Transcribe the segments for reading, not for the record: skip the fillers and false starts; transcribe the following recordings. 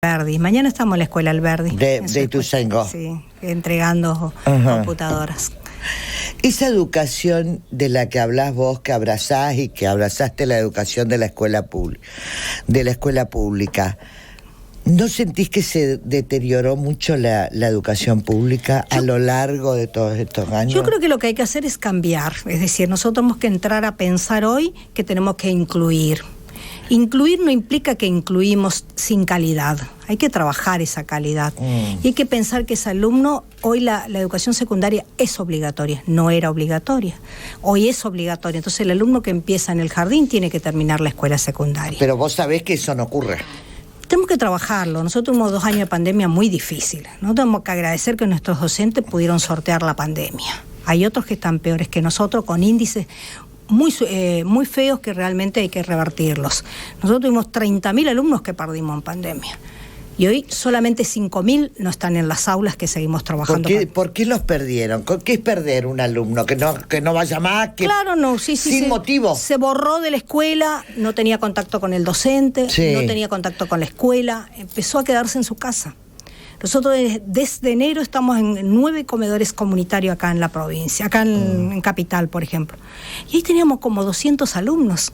Alberdi. Mañana estamos en la escuela Alberdi. De Ituzaingó. Sí, entregando computadoras. Esa educación de la que hablas vos, que abrazás y que abrazaste la educación de la escuela pública, ¿no sentís que se deterioró mucho la educación pública a lo largo de todos estos años? Yo creo que lo que hay que hacer es cambiar. Es decir, nosotros tenemos que entrar a pensar hoy que tenemos que incluir. Incluir no implica que incluimos sin calidad. Hay que trabajar esa calidad. Y hay que pensar que ese alumno, hoy la educación secundaria es obligatoria, no era obligatoria. Hoy es obligatoria. Entonces el alumno que empieza en el jardín tiene que terminar la escuela secundaria. Pero vos sabés que eso no ocurre. Tenemos que trabajarlo. Nosotros tuvimos 2 años de pandemia muy difíciles. Nosotros tenemos que agradecer que nuestros docentes pudieron sortear la pandemia. Hay otros que están peores que nosotros, con índices muy feos que realmente hay que revertirlos. Nosotros tuvimos 30.000 alumnos que perdimos en pandemia. Y hoy solamente 5.000 no están en las aulas que seguimos trabajando. ¿Por qué los perdieron? ¿Qué es perder un alumno? ¿Que no vaya más? Claro, no, sí. Sin motivo. Se borró de la escuela, no tenía contacto con el docente, sí. No tenía contacto con la escuela, empezó a quedarse en su casa. Nosotros desde enero estamos en 9 comedores comunitarios acá en la provincia, acá en Capital, por ejemplo. Y ahí teníamos como 200 alumnos.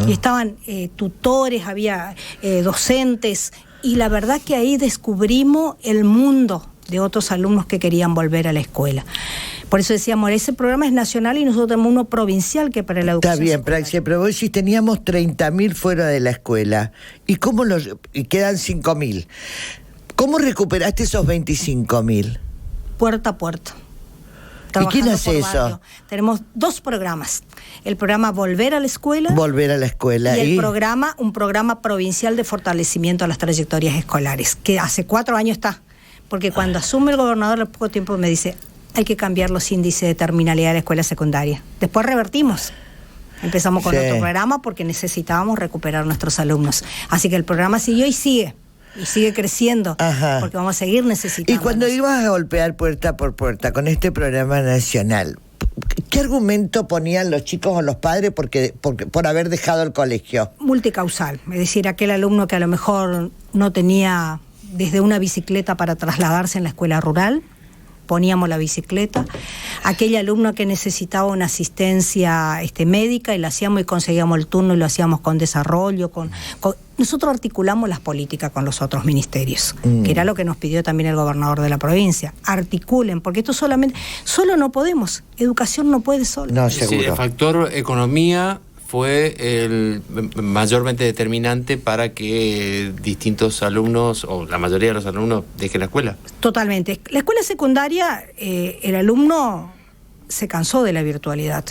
Y estaban tutores, había docentes, y la verdad que ahí descubrimos el mundo de otros alumnos que querían volver a la escuela. Por eso decíamos, ese programa es nacional y nosotros tenemos uno provincial que para la educación. Está bien, pero vos decís, teníamos 30.000 fuera de la escuela. ¿Y quedan 5.000? ¿Cómo recuperaste esos 25.000? Puerta a puerta. ¿Y quién hace eso? Tenemos 2 programas. El programa Volver a la Escuela. Y un programa provincial de fortalecimiento a las trayectorias escolares, que hace 4 años está. Porque cuando asume el gobernador, al poco tiempo me dice, hay que cambiar los índices de terminalidad de la escuela secundaria. Después revertimos. Empezamos con otro programa porque necesitábamos recuperar nuestros alumnos. Así que el programa siguió y sigue. Y sigue creciendo, porque vamos a seguir necesitando. Y cuando ibas a golpear puerta por puerta con este programa nacional, ¿qué argumento ponían los chicos o los padres por haber dejado el colegio? Multicausal, es decir, aquel alumno que a lo mejor no tenía desde una bicicleta para trasladarse en la escuela rural, poníamos la bicicleta, aquel alumno que necesitaba una asistencia médica y la hacíamos y conseguíamos el turno y lo hacíamos con desarrollo, nosotros articulamos las políticas con los otros ministerios, que era lo que nos pidió también el gobernador de la provincia. Articulen, porque esto solo no podemos, educación no puede solo. No, seguro. Sí, el factor economía fue el mayormente determinante para que distintos alumnos, o la mayoría de los alumnos, dejen la escuela. Totalmente. La escuela secundaria, el alumno se cansó de la virtualidad.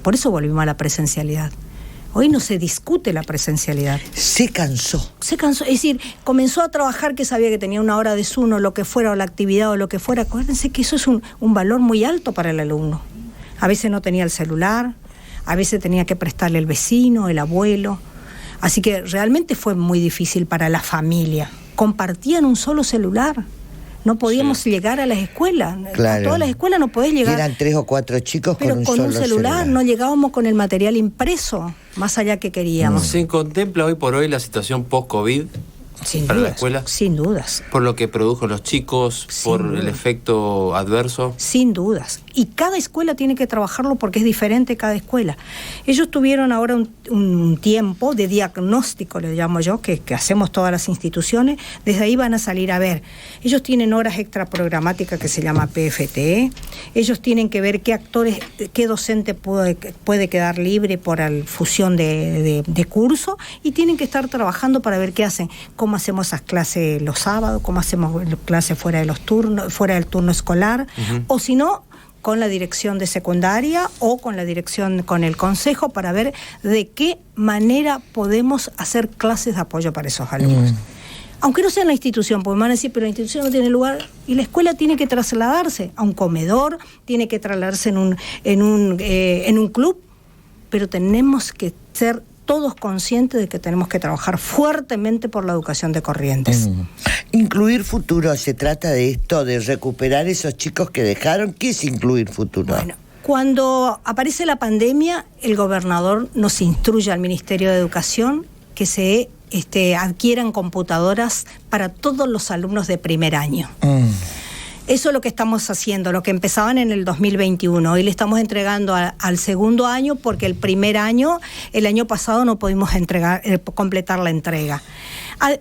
Por eso volvimos a la presencialidad. Hoy no se discute la presencialidad. Se cansó. Es decir, comenzó a trabajar que sabía que tenía una hora de Zoom o lo que fuera, o la actividad o lo que fuera. Acuérdense que eso es un valor muy alto para el alumno. A veces no tenía el celular, a veces tenía que prestarle el vecino, el abuelo. Así que realmente fue muy difícil para la familia. Compartían un solo celular. No podíamos llegar a las escuelas. Claro. A todas las escuelas no podés llegar. Y eran 3 o 4 chicos pero con un solo celular. No llegábamos con el material impreso, más allá que queríamos. ¿Se contempla hoy por hoy la situación post-COVID para la escuela? Sin dudas. ¿Por lo que produjo los chicos? ¿Por el efecto adverso? Sin dudas. Y cada escuela tiene que trabajarlo porque es diferente cada escuela. Ellos tuvieron ahora un tiempo de diagnóstico, le llamo yo, que hacemos todas las instituciones. Desde ahí van a salir a ver. Ellos tienen horas extraprogramáticas que se llama PFTE. Ellos tienen que ver qué docente puede quedar libre por fusión de curso, y tienen que estar trabajando para ver qué hacen. Cómo hacemos esas clases los sábados, cómo hacemos clases fuera del turno escolar, o si no, con la dirección de secundaria o con el consejo, para ver de qué manera podemos hacer clases de apoyo para esos alumnos. Aunque no sea en la institución, porque me van a decir, pero la institución no tiene lugar, y la escuela tiene que trasladarse a un comedor, tiene que trasladarse en un club, pero tenemos que ser todos conscientes de que tenemos que trabajar fuertemente por la educación de Corrientes. Incluir futuro, se trata de esto, de recuperar esos chicos que dejaron. ¿Qué es incluir futuro? Bueno, cuando aparece la pandemia, el gobernador nos instruye al Ministerio de Educación que se adquieran computadoras para todos los alumnos de primer año. Eso es lo que estamos haciendo, lo que empezaban en el 2021. Hoy le estamos entregando al segundo año porque el primer año, el año pasado no pudimos completar la entrega.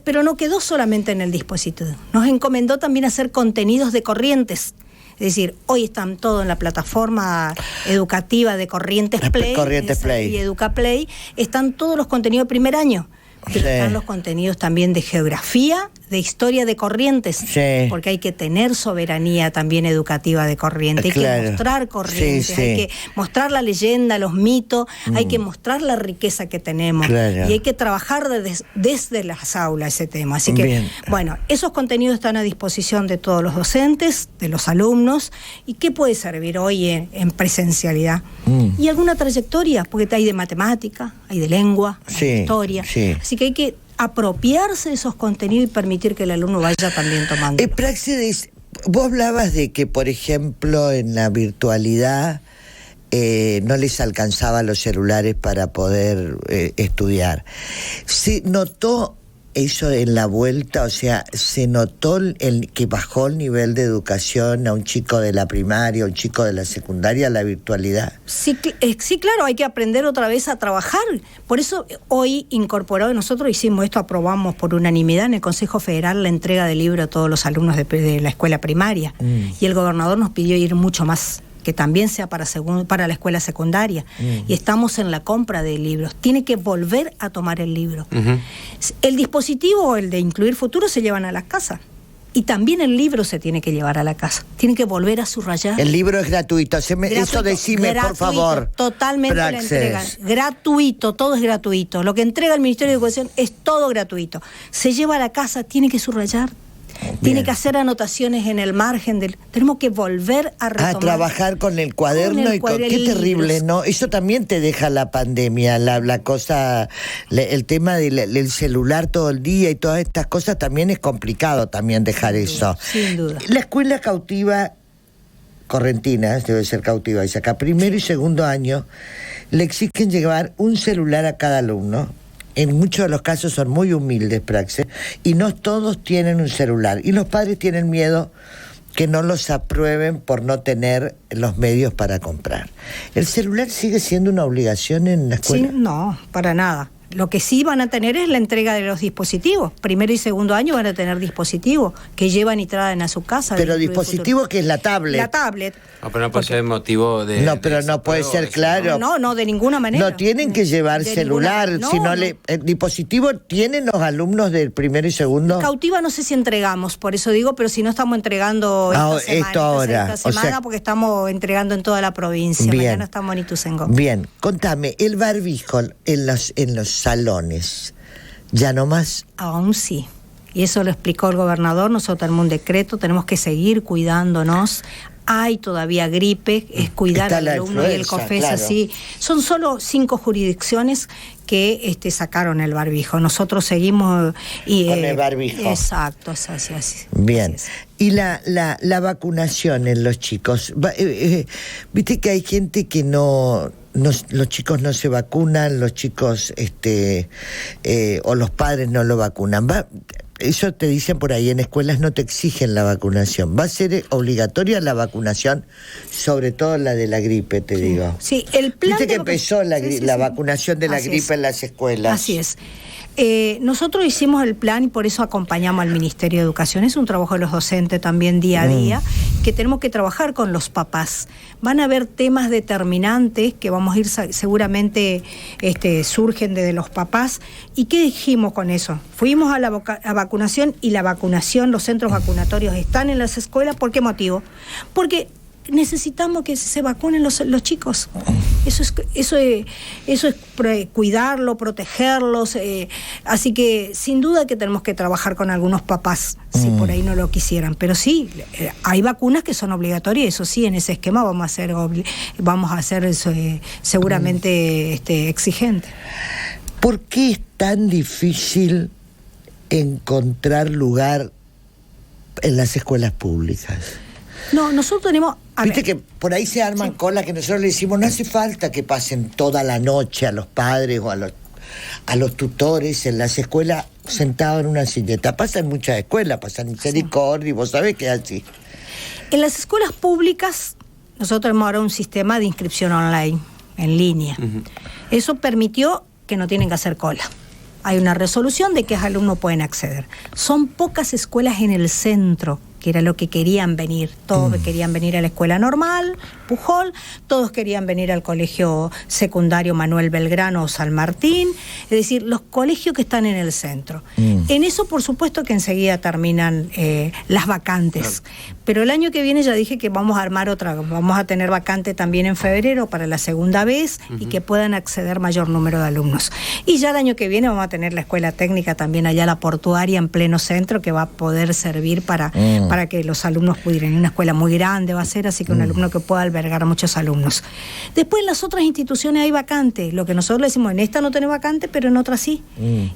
Pero no quedó solamente en el dispositivo. Nos encomendó también hacer contenidos de Corrientes. Es decir, hoy están todo en la plataforma educativa de Corrientes Play, y EducaPlay. Están todos los contenidos de primer año. Pero están los contenidos también de geografía, de historia de Corrientes, porque hay que tener soberanía también educativa de Corrientes, hay que mostrar Corrientes, hay que mostrar la leyenda, los mitos, hay que mostrar la riqueza que tenemos, y hay que trabajar desde las aulas ese tema. Así que, bueno, esos contenidos están a disposición de todos los docentes, de los alumnos, y ¿qué puede servir hoy en presencialidad? Y alguna trayectoria, porque hay de matemática, hay de lengua, hay de historia, así que hay que apropiarse de esos contenidos y permitir que el alumno vaya también tomando. Praxedis, vos hablabas de que, por ejemplo, en la virtualidad no les alcanzaba los celulares para poder estudiar. ¿Se notó eso en la vuelta? O sea, ¿se notó que bajó el nivel de educación a un chico de la primaria, a un chico de la secundaria, la virtualidad? Sí, claro, hay que aprender otra vez a trabajar. Por eso hoy incorporado, nosotros hicimos esto, aprobamos por unanimidad en el Consejo Federal la entrega de libros a todos los alumnos de la escuela primaria. Y el gobernador nos pidió ir mucho más, que también sea para la escuela secundaria. Y estamos en la compra de libros. Tiene que volver a tomar el libro. El dispositivo, el de Incluir Futuro, se llevan a la casa. Y también el libro se tiene que llevar a la casa. Tiene que volver a subrayar. El libro es gratuito. Eso decime, por favor. Totalmente la entrega. Gratuito, todo es gratuito. Lo que entrega el Ministerio de Educación es todo gratuito. Se lleva a la casa, tiene que subrayar. Tiene que hacer anotaciones en el margen tenemos que volver a retomar. A trabajar con el cuaderno qué terrible, ¿no? Eso también te deja la pandemia, la cosa, el tema del celular todo el día y todas estas cosas, también es complicado también dejar eso. Sin duda. La escuela cautiva correntina, debe ser cautiva, y acá primero y segundo año le exigen llevar un celular a cada alumno. En muchos de los casos son muy humildes, Praxe, y no todos tienen un celular. Y los padres tienen miedo que no los aprueben por no tener los medios para comprar. ¿El celular sigue siendo una obligación en la escuela? Sí, no, para nada. Lo que sí van a tener es la entrega de los dispositivos. Primero y segundo año van a tener dispositivos que llevan y traen a su casa. Pero dispositivo que es la tablet. La tablet. No, pero no puede ser motivo de... No, pero no puede ser, claro. No, de ninguna manera. No tienen que llevar celular, sino el dispositivo tienen los alumnos del primero y segundo. Cautiva no sé si entregamos, por eso digo, pero si no estamos entregando esta semana, porque estamos entregando en toda la provincia. Bien. Mañana estamos en Ituzaingó. Bien, contame, el barbijo en los salones, ¿ya no más? Aún sí. Y eso lo explicó el gobernador. Nosotros tenemos un decreto, tenemos que seguir cuidándonos. Hay todavía gripe, es cuidar al alumno y el COFESA, sí. Son solo 5 jurisdicciones que sacaron el barbijo. Nosotros seguimos... con el barbijo. Exacto, así. Bien. Así es. Y la vacunación en los chicos. Viste que hay gente que los chicos no se vacunan, los chicos o los padres no lo vacunan. Eso te dicen por ahí, en escuelas no te exigen la vacunación. Va a ser obligatoria la vacunación, sobre todo la de la gripe, te digo. Sí, el plan... Viste que empezó la vacunación de la gripe en las escuelas. Así es. Nosotros hicimos el plan y por eso acompañamos al Ministerio de Educación. Es un trabajo de los docentes también día a día, que tenemos que trabajar con los papás. Van a haber temas determinantes que vamos a ir seguramente surgen desde los papás. ¿Y qué dijimos con eso? Fuimos a la vacunación y la vacunación, los centros vacunatorios están en las escuelas. ¿Por qué motivo? Porque necesitamos que se vacunen los chicos. Eso es cuidarlo, protegerlos. Así que sin duda que tenemos que trabajar con algunos papás, si por ahí no lo quisieran. Pero sí, hay vacunas que son obligatorias, eso sí, en ese esquema vamos a hacer eso, seguramente exigente. ¿Por qué es tan difícil encontrar lugar en las escuelas públicas? No, nosotros tenemos... Viste que por ahí se arman colas que nosotros le decimos, no hace falta que pasen toda la noche a los padres o a los tutores en las escuelas sentados en una silleta. Pasa en muchas escuelas, pasa en Misericordia, y vos sabés que es así. En las escuelas públicas, nosotros tenemos ahora un sistema de inscripción online, en línea. Eso permitió que no tienen que hacer cola. Hay una resolución de que los alumnos pueden acceder. Son pocas escuelas en el centro, que era lo que querían venir. Todos querían venir a la escuela normal, Pujol, todos querían venir al colegio secundario Manuel Belgrano o San Martín, es decir, los colegios que están en el centro. En eso, por supuesto, que enseguida terminan las vacantes. Claro. Pero el año que viene ya dije que vamos a armar otra, vamos a tener vacante también en febrero para la segunda vez y que puedan acceder mayor número de alumnos. Y ya el año que viene vamos a tener la escuela técnica también allá, la portuaria en pleno centro, que va a poder servir para que los alumnos pudieran ir. Una escuela muy grande va a ser, así que un alumno que pueda albergar a muchos alumnos. Después en las otras instituciones hay vacante, lo que nosotros le decimos, en esta no tenés vacante, pero en otra sí.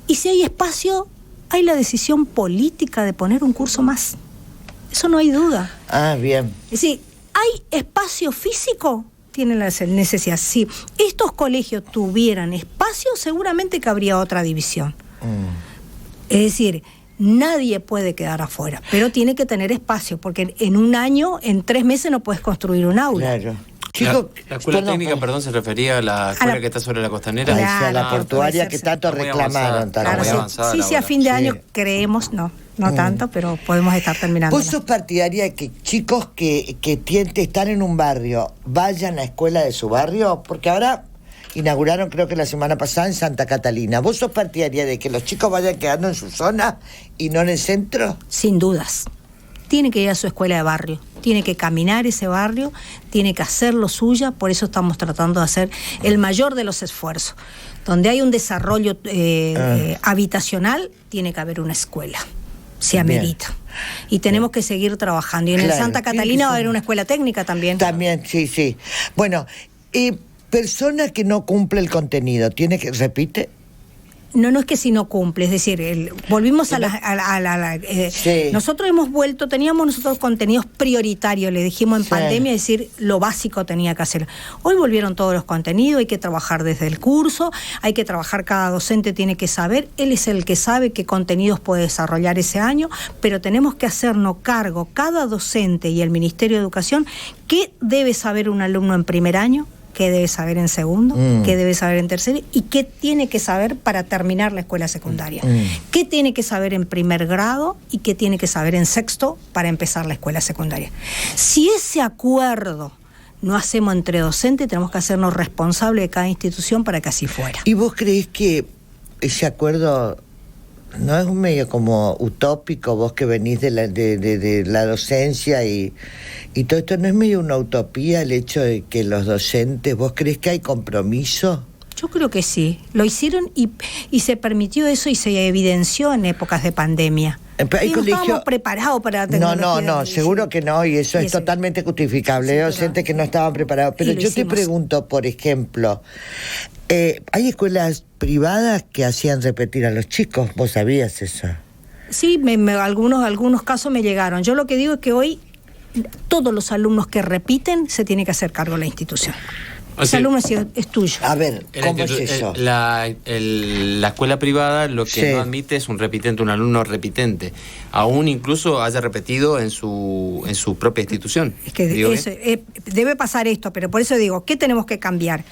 Y si hay espacio, hay la decisión política de poner un curso más. Eso no hay duda. Ah, bien. Es decir, ¿hay espacio físico? Tienen la necesidad. Si estos colegios tuvieran espacio, seguramente que habría otra división. Es decir, nadie puede quedar afuera, pero tiene que tener espacio, porque en un año, en 3 meses no puedes construir un aula. Claro. Chico, la escuela técnica, perdón, se refería a la escuela que está sobre la costanera. Claro, a la portuaria que tanto reclamaron. Claro, sí, a fin de año creemos, no tanto, pero podemos estar terminando. ¿Vos sos partidaria de que chicos que están en un barrio vayan a la escuela de su barrio? Porque ahora inauguraron, creo que la semana pasada, en Santa Catalina. ¿Vos sos partidaria de que los chicos vayan quedando en su zona y no en el centro? Sin dudas. Tiene que ir a su escuela de barrio, tiene que caminar ese barrio, tiene que hacerlo suya, por eso estamos tratando de hacer el mayor de los esfuerzos. Donde hay un desarrollo habitacional, tiene que haber una escuela, se amerita. Y tenemos que seguir trabajando. Y en el Santa Catalina va a haber una escuela técnica también. También, sí. Bueno, persona que no cumple el contenido, ¿tiene que repite? No es que si no cumple, es decir, volvimos nosotros hemos vuelto, teníamos nosotros contenidos prioritarios, le dijimos en pandemia, es decir, lo básico tenía que hacer. Hoy volvieron todos los contenidos, hay que trabajar desde el curso, hay que trabajar, cada docente tiene que saber, él es el que sabe qué contenidos puede desarrollar ese año, pero tenemos que hacernos cargo, cada docente y el Ministerio de Educación, qué debe saber un alumno en primer año, qué debe saber en segundo, qué debe saber en tercero y qué tiene que saber para terminar la escuela secundaria. Qué tiene que saber en primer grado y qué tiene que saber en sexto para empezar la escuela secundaria. Si ese acuerdo no hacemos entre docentes, tenemos que hacernos responsables de cada institución para que así fuera. ¿Y vos creés que ese acuerdo no es un medio como utópico, vos que venís de la docencia y todo esto, no es medio una utopía el hecho de que los docentes, vos creés que hay compromiso? Yo creo que sí, lo hicieron y se permitió eso y se evidenció en épocas de pandemia. ¿Hay no estábamos preparados para la tecnología. No, seguro que no, y eso es totalmente justificable. Hay docentes que no estaban preparados. Pero yo te pregunto, por ejemplo, ¿hay escuelas privadas que hacían repetir a los chicos? ¿Vos sabías eso? Sí, algunos casos me llegaron. Yo lo que digo es que hoy todos los alumnos que repiten se tiene que hacer cargo la institución. Ese alumno es tuyo. A ver, ¿cómo es eso? La escuela privada lo que no admite es un repitente, un alumno repitente, aún incluso haya repetido en su propia institución. Es que debe pasar esto, pero por eso digo, ¿qué tenemos que cambiar?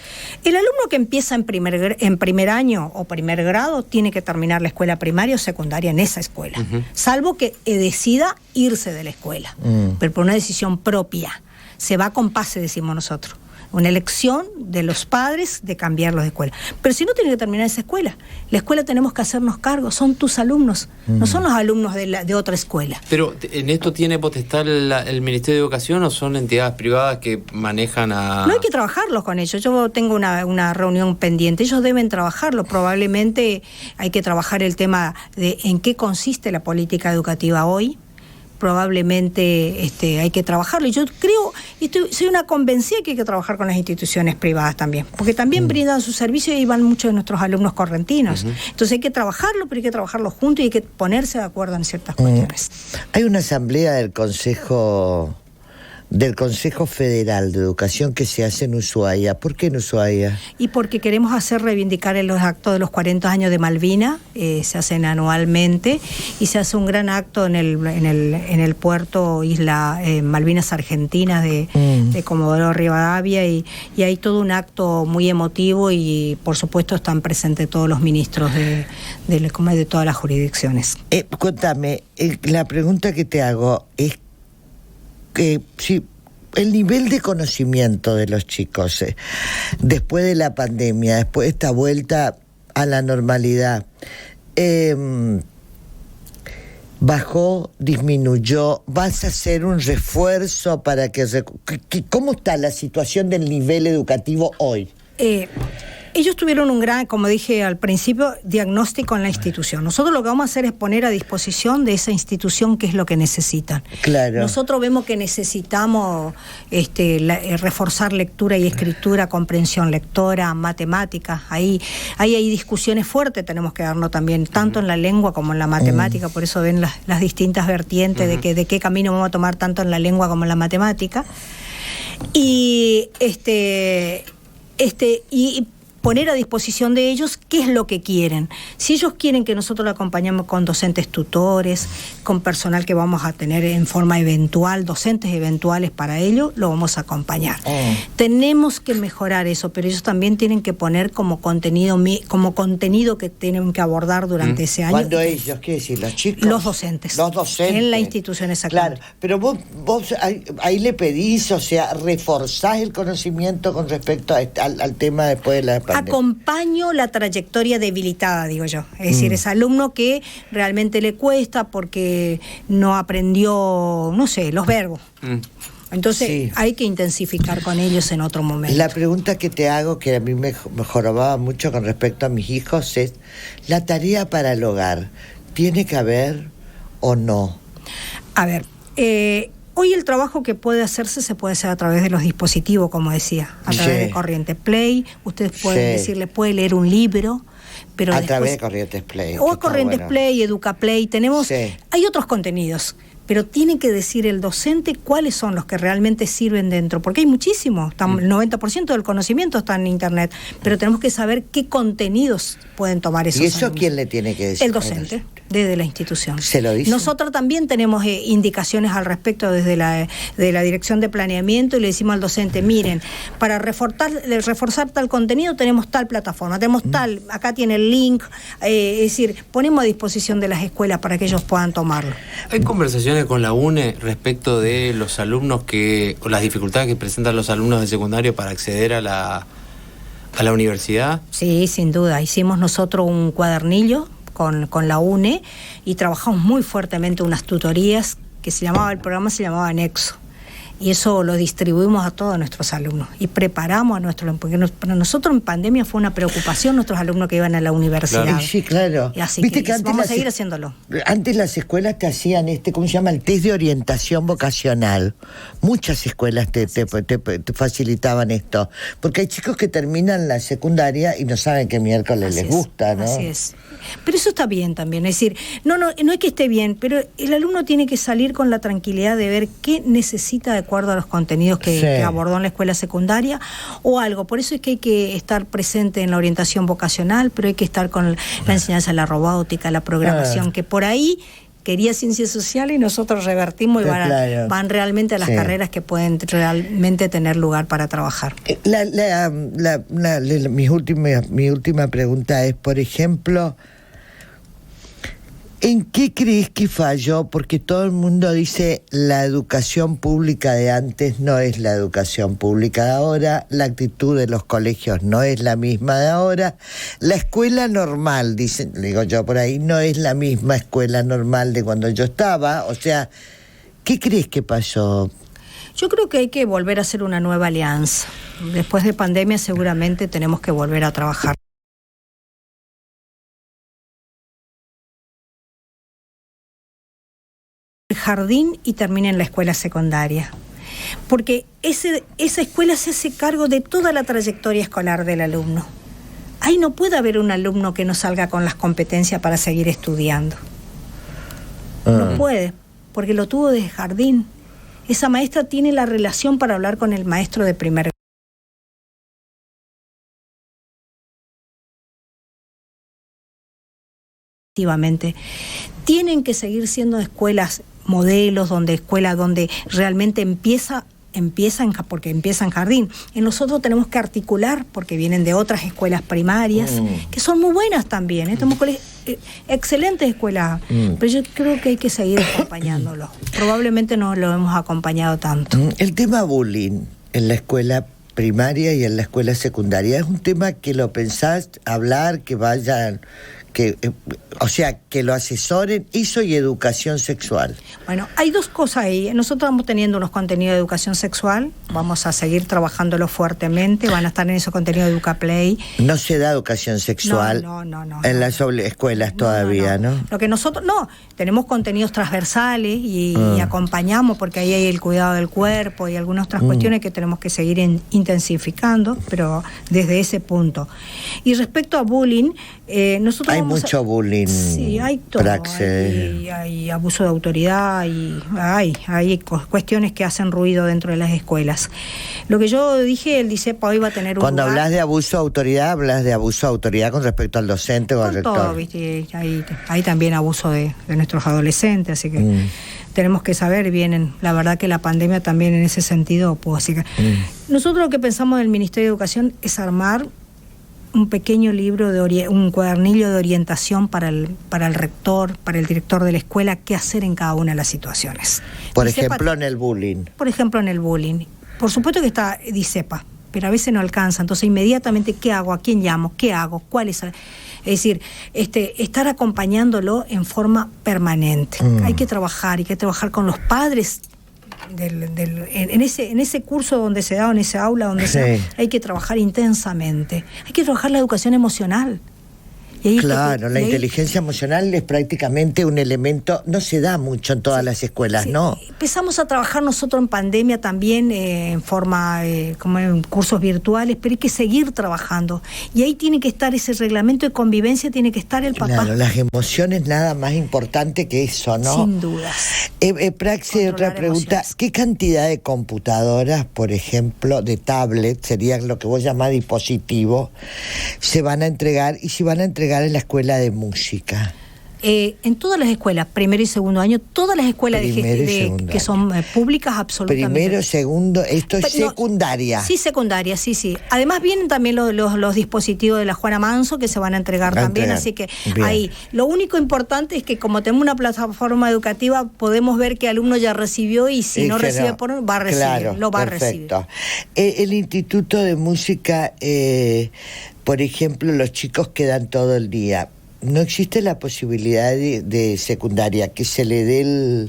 El alumno que empieza en primer año o primer grado tiene que terminar la escuela primaria o secundaria en esa escuela, salvo que decida irse de la escuela, pero por una decisión propia. Se va con pase, decimos nosotros. Una elección de los padres de cambiarlos de escuela. Pero si no, tiene que terminar esa escuela. La escuela tenemos que hacernos cargo, son tus alumnos, no son los alumnos de otra escuela. Pero ¿en esto tiene potestad el Ministerio de Educación o son entidades privadas que manejan a...? No, hay que trabajarlos con ellos. Yo tengo una reunión pendiente, ellos deben trabajarlo. Probablemente hay que trabajar el tema de en qué consiste la política educativa hoy. Probablemente hay que trabajarlo. Y yo creo, soy una convencida que hay que trabajar con las instituciones privadas también, porque también brindan su servicio y ahí van muchos de nuestros alumnos correntinos. Entonces hay que trabajarlo, pero hay que trabajarlo juntos y hay que ponerse de acuerdo en ciertas cuestiones. Hay una asamblea del Consejo del Consejo Federal de Educación que se hace en Ushuaia. ¿Por qué en Ushuaia? Y porque queremos reivindicar en los actos de los 40 años de Malvina, se hacen anualmente, y se hace un gran acto en el puerto Isla Malvinas Argentinas de Comodoro Rivadavia, y hay todo un acto muy emotivo, y por supuesto están presentes todos los ministros de todas las jurisdicciones. Cuéntame, la pregunta que te hago es que si el nivel de conocimiento de los chicos después de la pandemia, después de esta vuelta a la normalidad, bajó, disminuyó, vas a hacer un refuerzo para que ¿cómo está la situación del nivel educativo hoy? Ellos tuvieron un gran, como dije al principio, diagnóstico en la institución. Nosotros lo que vamos a hacer es poner a disposición de esa institución qué es lo que necesitan. Claro. Nosotros vemos que necesitamos reforzar lectura y escritura, comprensión lectora, matemáticas. Ahí hay discusiones fuertes, tenemos que darnos también, tanto en la lengua como en la matemática, por eso ven las distintas vertientes de qué camino vamos a tomar tanto en la lengua como en la matemática. Y poner a disposición de ellos qué es lo que quieren. Si ellos quieren que nosotros lo acompañemos con docentes tutores, con personal que vamos a tener en forma eventual, docentes eventuales para ello, lo vamos a acompañar. Tenemos que mejorar eso, pero ellos también tienen que poner como contenido que tienen que abordar durante ese año. ¿Cuándo ellos? ¿Qué decir? ¿Los chicos? Los docentes. Los docentes. En la institución, exactamente. Claro, pero vos ahí le pedís, o sea, reforzás el conocimiento con respecto al tema después de la pandemia. Acompaño la trayectoria debilitada, digo yo. Es decir, ese alumno que realmente le cuesta porque no aprendió, no sé, los verbos. Entonces hay que intensificar con ellos en otro momento. La pregunta que te hago, que a mí me jorobaba mucho con respecto a mis hijos, es: ¿la tarea para el hogar tiene que haber o no? A ver, hoy el trabajo que puede hacerse se puede hacer a través de los dispositivos, como decía, a través de Corrientes Play. Ustedes pueden decirle, puede leer un libro, pero a través de Corrientes Play. O a Corrientes Play, EducaPlay, hay otros contenidos, pero tiene que decir el docente cuáles son los que realmente sirven dentro, porque hay muchísimos, el 90% del conocimiento está en Internet, pero tenemos que saber qué contenidos pueden tomar esos ¿Y eso alumnos? ¿Quién le tiene que decir? El docente. Desde la institución. ¿Se lo dice? Nosotros también tenemos indicaciones al respecto desde la Dirección de Planeamiento, y le decimos al docente, miren, para reforzar tal contenido tenemos tal plataforma, tenemos tal, acá tiene el link, es decir, ponemos a disposición de las escuelas para que ellos puedan tomarlo. ¿Hay conversaciones con la UNE respecto de los alumnos o las dificultades que presentan los alumnos de secundario para acceder a la universidad? Sí, sin duda. Hicimos nosotros un cuadernillo con la UNE y trabajamos muy fuertemente unas tutorías el programa se llamaba Nexo, y eso lo distribuimos a todos nuestros alumnos y preparamos a nuestros, porque para nosotros en pandemia fue una preocupación nuestros alumnos que iban a la universidad. Claro. Sí, claro. Y así que vamos a seguir haciéndolo. Antes las escuelas te hacían ¿cómo se llama? El test de orientación vocacional. Muchas escuelas te facilitaban esto, porque hay chicos que terminan la secundaria y no saben qué miércoles les gusta, ¿no? Así es. Pero eso está bien también, es decir, no es que esté bien, pero el alumno tiene que salir con la tranquilidad de ver qué necesita de acuerdo a los contenidos que abordó en la escuela secundaria o algo. Por eso es que hay que estar presente en la orientación vocacional, pero hay que estar con la enseñanza de la robótica, la programación, que por ahí quería ciencias sociales y nosotros revertimos y van realmente a las carreras que pueden realmente tener lugar para trabajar. Mi última pregunta es, por ejemplo, ¿en qué crees que falló? Porque todo el mundo dice la educación pública de antes no es la educación pública de ahora, la actitud de los colegios no es la misma de ahora, la escuela normal, digo yo por ahí, no es la misma escuela normal de cuando yo estaba. O sea, ¿qué crees que pasó? Yo creo que hay que volver a hacer una nueva alianza. Después de pandemia seguramente tenemos que volver a trabajar. El jardín y termina en la escuela secundaria, porque esa escuela se hace cargo de toda la trayectoria escolar del alumno. Ahí no puede haber un alumno que no salga con las competencias para seguir estudiando. No puede, porque lo tuvo desde jardín. Es esa maestra tiene la relación para hablar con el maestro de primer grado. Tienen que seguir siendo escuelas modelos, donde realmente empieza porque empieza en jardín. En nosotros tenemos que articular, porque vienen de otras escuelas primarias, que son muy buenas también, tenemos excelentes escuelas, pero yo creo que hay que seguir acompañándolo. Probablemente no lo hemos acompañado tanto. El tema bullying en la escuela primaria y en la escuela secundaria es un tema que lo pensás hablar, que vayan... o sea, que lo asesoren, eso y educación sexual. Bueno, hay dos cosas ahí. Nosotros estamos teniendo unos contenidos de educación sexual, vamos a seguir trabajándolo fuertemente, van a estar en esos contenidos de EducaPlay. No se da educación sexual en las escuelas todavía, ¿no? Lo que nosotros, tenemos contenidos transversales y acompañamos, porque ahí hay el cuidado del cuerpo y algunas otras cuestiones que tenemos que seguir intensificando, pero desde ese punto. Y respecto a bullying, nosotros hay mucho bullying. Sí, hay todo. Hay abuso de autoridad y hay cuestiones que hacen ruido dentro de las escuelas. Lo que yo dije, el DICEPA hoy va a tener un Cuando lugar. hablas de abuso de autoridad, hablas de abuso de autoridad con respecto al docente o al rector. Todo, ¿viste? Hay también abuso de nuestros adolescentes, así que tenemos que saber bien. La verdad que la pandemia también en ese sentido, así que nosotros lo que pensamos del Ministerio de Educación es armar un pequeño libro, un cuadernillo de orientación para el rector, para el director de la escuela, qué hacer en cada una de las situaciones. Por ejemplo, en el bullying. Por ejemplo, en el bullying. Por supuesto que está DICEPA, pero a veces no alcanza. Entonces, inmediatamente, ¿qué hago? ¿A quién llamo? ¿Qué hago? ¿Cuál es? Es decir, estar acompañándolo en forma permanente. Hay que trabajar con los padres. En ese curso donde se da, o en ese aula donde se da, hay que trabajar intensamente. Hay que trabajar la educación emocional. Claro, la inteligencia emocional es prácticamente un elemento, no se da mucho en todas las escuelas, ¿no? Empezamos a trabajar nosotros en pandemia también en forma, como en cursos virtuales, pero hay que seguir trabajando. Y ahí tiene que estar ese reglamento de convivencia, tiene que estar el papá. Claro, las emociones nada más importante que eso, ¿no? Sin dudas. Praxi, otra pregunta. Emociones. ¿Qué cantidad de computadoras, por ejemplo, de tablets, serían lo que vos llamás dispositivos, se van a entregar y si van a entregar en la escuela de música? En todas las escuelas, primero y segundo año, todas las escuelas que son públicas, absolutamente. Primero, segundo, esto es secundaria. Sí, secundaria, sí. Además vienen también los dispositivos de la Juana Manso que se van a entregar también, así que bien. Ahí. Lo único importante es que como tenemos una plataforma educativa, podemos ver qué alumno ya recibió y si no recibe, va a recibir, claro, lo va perfecto. A recibir. El Instituto de Música, por ejemplo, los chicos quedan todo el día. ¿No existe la posibilidad de secundaria que se le dé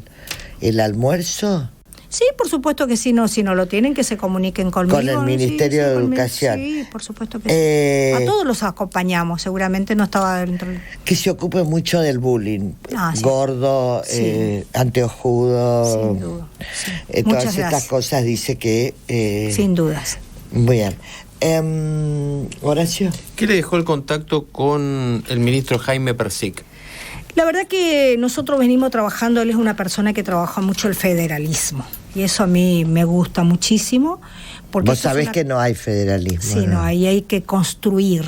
el almuerzo? Sí, por supuesto que sí, si no lo tienen, que se comuniquen conmigo. Con el Ministerio de Educación. Sí, por supuesto que sí. A todos los acompañamos, seguramente no estaba dentro. Que se ocupe mucho del bullying. Sí. Gordo, anteojudo. Sin duda. Sí. Todas estas cosas dice que... Sin dudas. Muy bien. Horacio. ¿Qué le dejó el contacto con el ministro Jaime Persic? La verdad que nosotros venimos trabajando, él es una persona que trabaja mucho el federalismo y eso a mí me gusta muchísimo. Porque vos sabés que no hay federalismo. Sí, no, ahí hay que construir.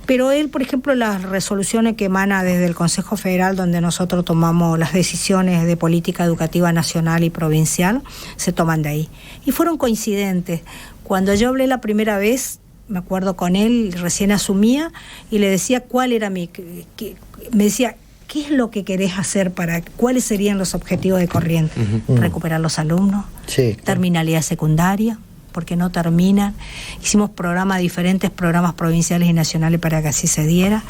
Pero él, por ejemplo, las resoluciones que emana desde el Consejo Federal, donde nosotros tomamos las decisiones de política educativa nacional y provincial, se toman de ahí. Y fueron coincidentes. Cuando yo hablé la primera vez, me acuerdo con él, recién asumía, y le decía cuál era me decía, ¿qué es lo que querés hacer cuáles serían los objetivos de Corrientes? Recuperar los alumnos, terminalidad secundaria, porque no terminan. Hicimos diferentes programas provinciales y nacionales para que así se diera.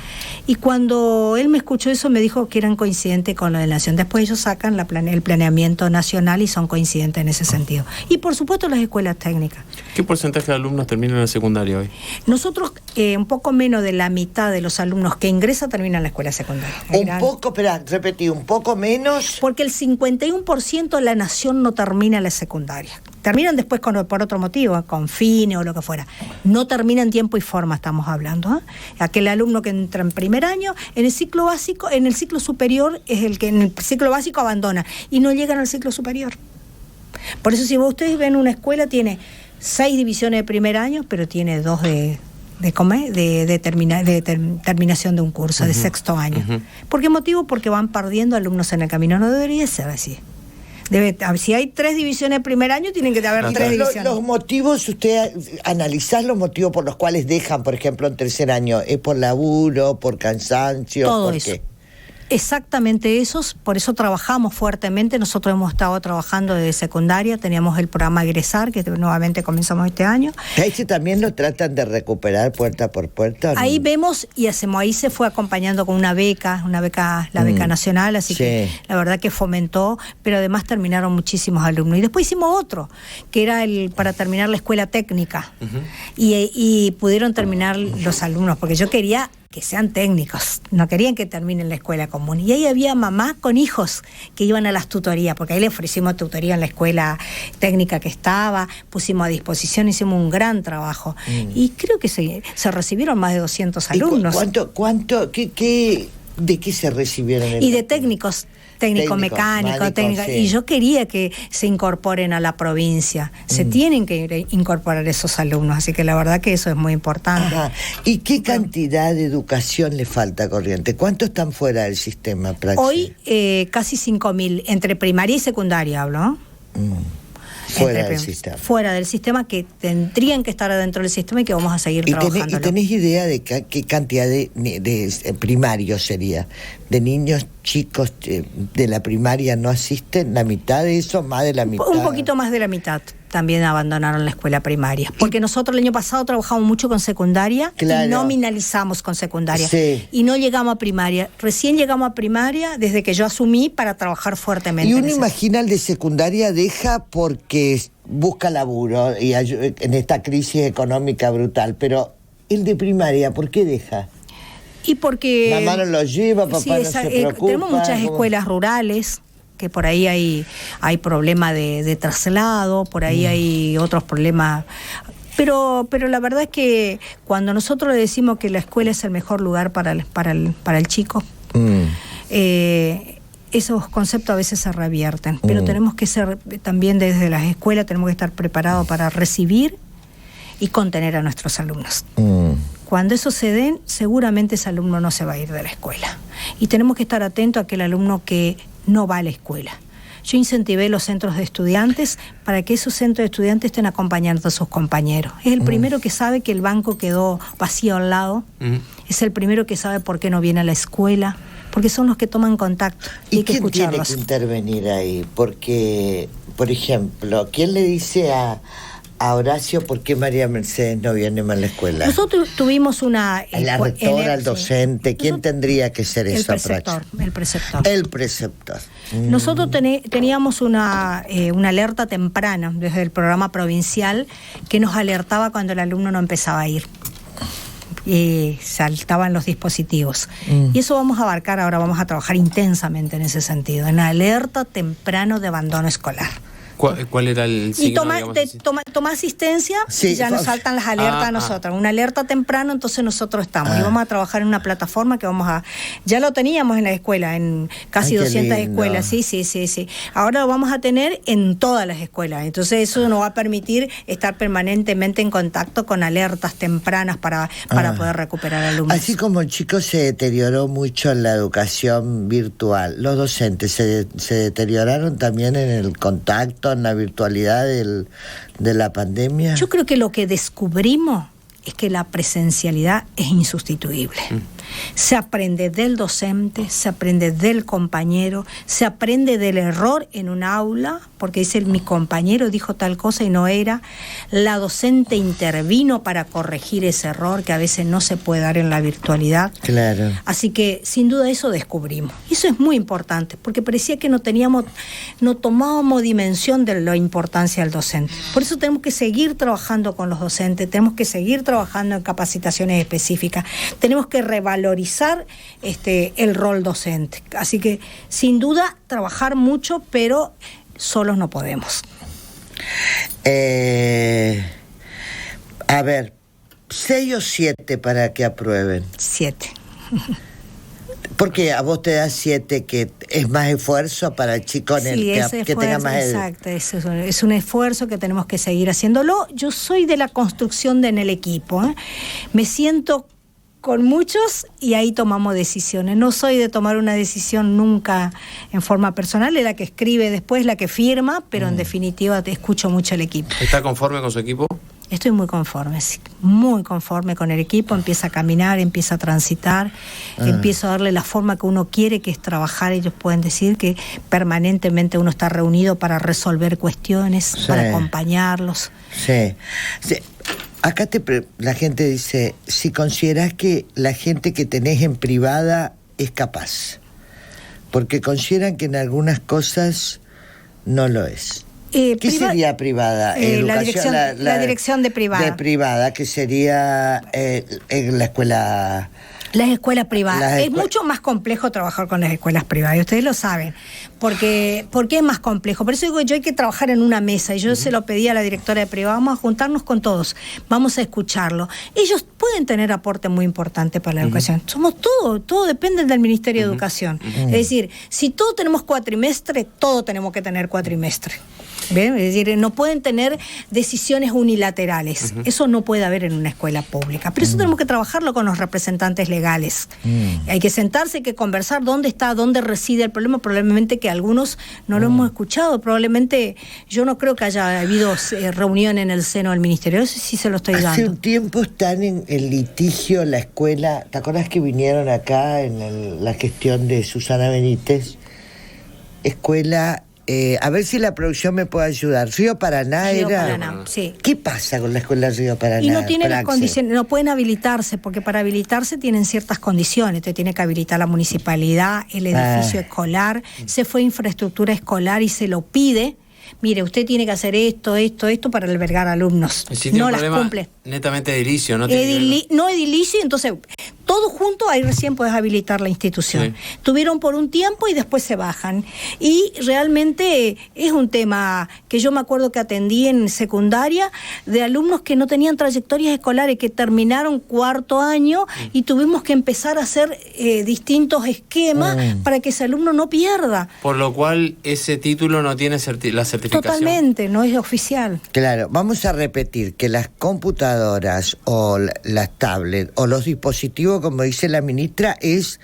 Y cuando él me escuchó eso, me dijo que eran coincidentes con lo de la Nación. Después ellos sacan el planeamiento nacional y son coincidentes en ese sentido. Y por supuesto las escuelas técnicas. ¿Qué porcentaje de alumnos terminan en la secundaria hoy? Nosotros, un poco menos de la mitad de los alumnos que ingresan terminan la escuela secundaria. Repetí, un poco menos. Porque el 51% de la nación no termina la secundaria. Terminan después por otro motivo, con fines o lo que fuera. No termina en tiempo y forma, estamos hablando. Aquel alumno que entra en primer año, en el ciclo básico, en el ciclo superior es el que en el ciclo básico abandona y no llegan al ciclo superior. Por eso si ustedes ven una escuela tiene 6 divisiones de primer año, pero tiene 2 terminación de un curso, de sexto año. ¿Por qué motivo? Porque van perdiendo alumnos en el camino. No debería ser así. Si hay 3 divisiones de primer año, tienen que haber 3 divisiones. Los motivos, usted analizás los motivos por los cuales dejan, por ejemplo, en tercer año. ¿Es por laburo, por cansancio? Todo ¿por eso. qué? Exactamente esos, por eso trabajamos fuertemente. Nosotros hemos estado trabajando desde secundaria, teníamos el programa Egresar, que nuevamente comenzamos este año. ¿Ahí también lo tratan de recuperar puerta por puerta? Ahí vemos y hacemos, ahí se fue acompañando con una beca, la beca nacional, así que la verdad que fomentó, pero además terminaron muchísimos alumnos. Y después hicimos otro, que era para terminar la escuela técnica, y pudieron terminar los alumnos, porque yo quería que sean técnicos, no querían que terminen la escuela común. Y ahí había mamás con hijos que iban a las tutorías, porque ahí le ofrecimos tutoría en la escuela técnica que estaba, pusimos a disposición, hicimos un gran trabajo. Y creo que se recibieron más de 200 alumnos. ¿De qué se recibieron? Y de técnicos. Técnico mecánico, sí. Y yo quería que se incorporen a la provincia. Se tienen que incorporar esos alumnos, así que la verdad que eso es muy importante. Ajá. ¿Y qué cantidad de educación le falta a Corrientes? ¿Cuántos están fuera del sistema práctico? Hoy casi 5.000, entre primaria y secundaria hablo. Fuera del sistema. Fuera del sistema, que tendrían que estar adentro del sistema y que vamos a seguir trabajando. ¿Y tenés idea de qué cantidad de primarios sería? ¿De niños chicos de la primaria no asisten? ¿La mitad de eso? ¿Más de la mitad? Un poquito más de la mitad también abandonaron la escuela primaria. Porque nosotros el año pasado trabajamos mucho con secundaria, y nominalizamos con secundaria. Sí. Y no llegamos a primaria. Recién llegamos a primaria desde que yo asumí para trabajar fuertemente. Y uno imagina el de secundaria deja porque busca laburo y en esta crisis económica brutal, pero el de primaria, ¿por qué deja? Y porque mamá no lo lleva, papá no se preocupa. Tenemos muchas escuelas rurales, que por ahí hay problema de traslado, por ahí hay otros problemas. Pero la verdad es que cuando nosotros le decimos que la escuela es el mejor lugar para el chico, esos conceptos a veces se revierten. Pero tenemos que ser, también desde las escuelas, tenemos que estar preparados para recibir y contener a nuestros alumnos. Cuando eso se den, seguramente ese alumno no se va a ir de la escuela. Y tenemos que estar atentos a aquel alumno que no va a la escuela. Yo incentivé los centros de estudiantes para que esos centros de estudiantes estén acompañando a sus compañeros. Es el primero que sabe que el banco quedó vacío al lado. Es el primero que sabe por qué no viene a la escuela. Porque son los que toman contacto. ¿Y quién tiene que intervenir ahí? Porque, por ejemplo, ¿quién le dice a Horacio por qué María Mercedes no viene más a la escuela? Nosotros tuvimos una... la rectora, el docente, ¿quién tendría que ser esa práctica? El preceptor. El preceptor. Nosotros teníamos una alerta temprana desde el programa provincial que nos alertaba cuando el alumno no empezaba a ir. Y saltaban los dispositivos. Y eso vamos a abarcar ahora, vamos a trabajar intensamente en ese sentido, en alerta temprano de abandono escolar. ¿Cuál era el signo? Y toma asistencia, y ya nos saltan las alertas a nosotros. Una alerta temprano, entonces nosotros estamos. Y vamos a trabajar en una plataforma que ya lo teníamos en la escuela, en casi 200 escuelas. Sí. Ahora lo vamos a tener en todas las escuelas. Entonces eso nos va a permitir estar permanentemente en contacto con alertas tempranas para poder recuperar alumnos. Así como el chico se deterioró mucho en la educación virtual, los docentes se deterioraron también en el contacto, en la virtualidad de la pandemia. Yo creo que lo que descubrimos es que la presencialidad es insustituible. Se aprende del docente, se aprende del compañero, se aprende del error en un aula, porque dice mi compañero dijo tal cosa y no era. La docente intervino para corregir ese error que a veces no se puede dar en la virtualidad. Claro. Así que sin duda eso descubrimos. Y eso es muy importante, porque parecía que no tomábamos dimensión de la importancia del docente. Por eso tenemos que seguir trabajando con los docentes, tenemos que seguir trabajando en capacitaciones específicas, tenemos que revalorizar el rol docente. Así que sin duda trabajar mucho, pero solos no podemos. A ver, 6 o 7 para que aprueben. 7. Porque a vos te da 7, que es más esfuerzo para el chico en sí, el que tenga más... Exacto, es un esfuerzo que tenemos que seguir haciéndolo. Yo soy de la construcción en el equipo, ¿eh? Me siento con muchos y ahí tomamos decisiones. No soy de tomar una decisión nunca en forma personal, es la que escribe después, la que firma, pero en definitiva te escucho mucho al equipo. ¿Está conforme con su equipo? Estoy muy conforme, sí, muy conforme con el equipo. Empieza a caminar, empieza a transitar, empiezo a darle la forma que uno quiere, que es trabajar. Ellos pueden decir que permanentemente uno está reunido para resolver cuestiones, sí, para acompañarlos. Sí. Sí. Acá la gente dice, si considerás que la gente que tenés en privada es capaz, porque consideran que en algunas cosas no lo es. ¿Qué sería privada? La dirección de privada. De privada, que sería la escuela... Las escuelas privadas. Es mucho más complejo trabajar con las escuelas privadas, y ustedes lo saben. ¿Por qué es más complejo? Por eso digo, yo hay que trabajar en una mesa, y yo se lo pedí a la directora de privada, vamos a juntarnos con todos, vamos a escucharlo. Ellos pueden tener aporte muy importante para la educación. Somos todo depende del Ministerio de Educación. Es decir, si todos tenemos cuatrimestre, todos tenemos que tener cuatrimestre. ¿Bien? Es decir, no pueden tener decisiones unilaterales. Eso no puede haber en una escuela pública. Pero eso tenemos que trabajarlo con los representantes legales. Hay que sentarse, hay que conversar dónde reside el problema. Probablemente que algunos no lo hemos escuchado. Probablemente, yo no creo que haya habido reunión en el seno del ministerio. Eso sí se lo estoy dando. Hace un tiempo están en litigio la escuela. ¿Te acuerdas que vinieron acá en la gestión de Susana Benítez? Escuela... a ver si la producción me puede ayudar. Río Paraná era... Sí. ¿Qué pasa con la escuela Río Paraná? Y no tienen las condiciones, no pueden habilitarse, porque para habilitarse tienen ciertas condiciones. Te tiene que habilitar la municipalidad, el edificio escolar, se fue infraestructura escolar y se lo pide. Mire, usted tiene que hacer esto para albergar alumnos. No las cumple. Netamente edilicio, ¿no? No edilicio, entonces todo junto, ahí recién puedes habilitar la institución. Sí. Tuvieron por un tiempo y después se bajan. Y realmente es un tema que yo me acuerdo que atendí en secundaria, de alumnos que no tenían trayectorias escolares, que terminaron cuarto año y tuvimos que empezar a hacer distintos esquemas para que ese alumno no pierda. Por lo cual ese título no tiene la certificación. Totalmente, no es oficial. Claro, vamos a repetir que las computadoras o las tablets o los dispositivos, como dice la ministra, es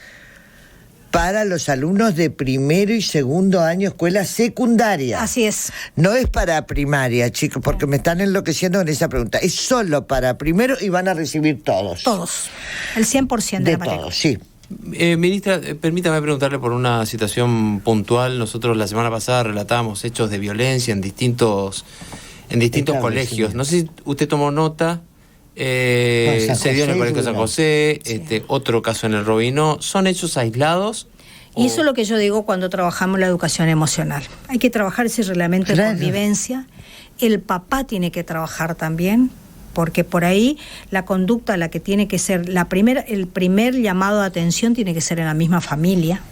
para los alumnos de primero y segundo año escuela secundaria. Así es. No es para primaria, chicos, porque me están enloqueciendo con esa pregunta. Es solo para primero y van a recibir todos. Todos, el 100% de la materia. Todos, sí. Ministra, permítame preguntarle por una situación puntual. Nosotros la semana pasada relatábamos hechos de violencia en distintos colegios. Sí. No sé si usted tomó nota. Se dio en el Colegio San José, otro caso en el Robinó. ¿Son hechos aislados? Y eso es lo que yo digo cuando trabajamos la educación emocional. Hay que trabajar ese reglamento de convivencia. El papá tiene que trabajar también, porque por ahí la conducta, la que tiene que ser el primer llamado de atención tiene que ser en la misma familia,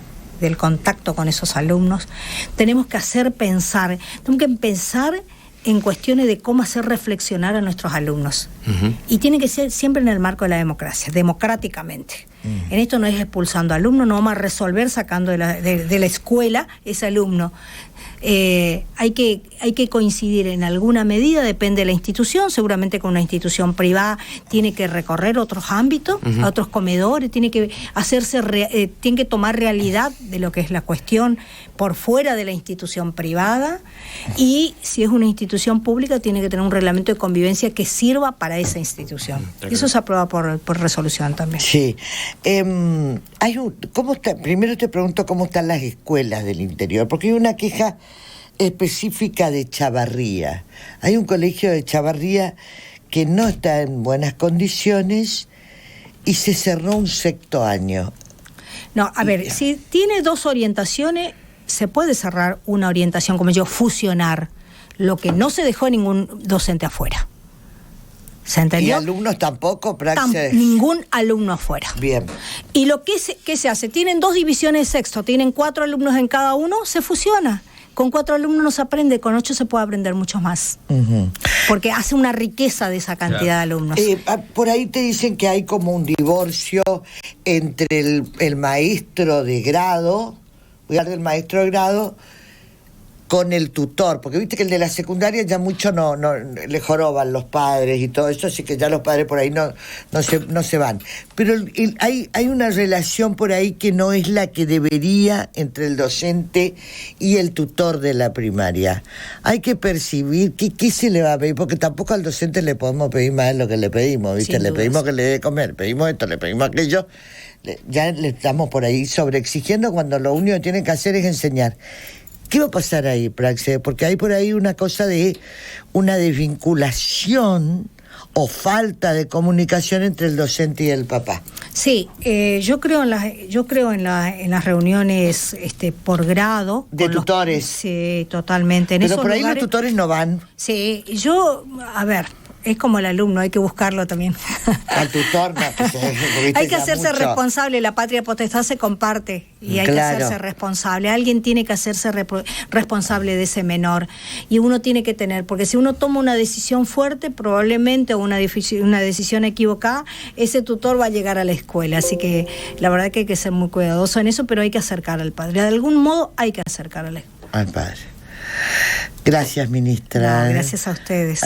del contacto con esos alumnos. Tenemos que pensar en cuestiones de cómo hacer reflexionar a nuestros alumnos. Y tiene que ser siempre en el marco de la democracia, democráticamente. En esto no es expulsando alumnos, no vamos a resolver sacando de la escuela ese alumno. Hay que coincidir en alguna medida, depende de la institución. Seguramente con una institución privada tiene que recorrer otros ámbitos, otros comedores, tiene que tiene que tomar realidad de lo que es la cuestión por fuera de la institución privada, y si es una institución pública tiene que tener un reglamento de convivencia que sirva para esa institución. Eso se aprueba por resolución también. Sí. ¿Cómo está? Primero te pregunto cómo están las escuelas del interior, porque hay una queja específica de Chavarría. Hay un colegio de Chavarría que no está en buenas condiciones y se cerró un sexto año. No, a ver, si tiene dos orientaciones, se puede cerrar una orientación, como yo, fusionar. Lo que no se dejó ningún docente afuera. ¿Se entendió? ¿Y alumnos tampoco? Ningún alumno afuera. Bien. ¿Y lo que se hace? Tienen dos divisiones de sexto, tienen 4 alumnos en cada uno, se fusiona. Con 4 alumnos no se aprende, con 8 se puede aprender mucho más. Porque hace una riqueza de esa cantidad de alumnos. Por ahí te dicen que hay como un divorcio entre el maestro de grado, voy a hablar del maestro de grado, con el tutor, porque viste que el de la secundaria ya mucho no le joroban los padres y todo eso, así que ya los padres por ahí no se van. Pero hay una relación por ahí que no es la que debería entre el docente y el tutor de la primaria. Hay que percibir qué se le va a pedir, porque tampoco al docente le podemos pedir más de lo que le pedimos, ¿viste? Le pedimos que le dé de comer, pedimos esto, le pedimos aquello. Ya le estamos por ahí sobreexigiendo cuando lo único que tienen que hacer es enseñar. ¿Qué va a pasar ahí, Praxedes? Porque hay por ahí una cosa de una desvinculación o falta de comunicación entre el docente y el papá. Sí, yo creo en las reuniones por grado. De tutores. Sí, totalmente. Pero por ahí los tutores no van. Sí, es como el alumno, hay que buscarlo también. Al tutor no. Hay que hacerse responsable, la patria potestad se comparte y hay que hacerse responsable. Alguien tiene que hacerse responsable de ese menor y uno tiene que tener, porque si uno toma una decisión fuerte, probablemente una decisión equivocada, ese tutor va a llegar a la escuela. Así que la verdad que hay que ser muy cuidadoso en eso, pero hay que acercar al padre. De algún modo hay que acercar al padre. Gracias, ministra. No, gracias a ustedes.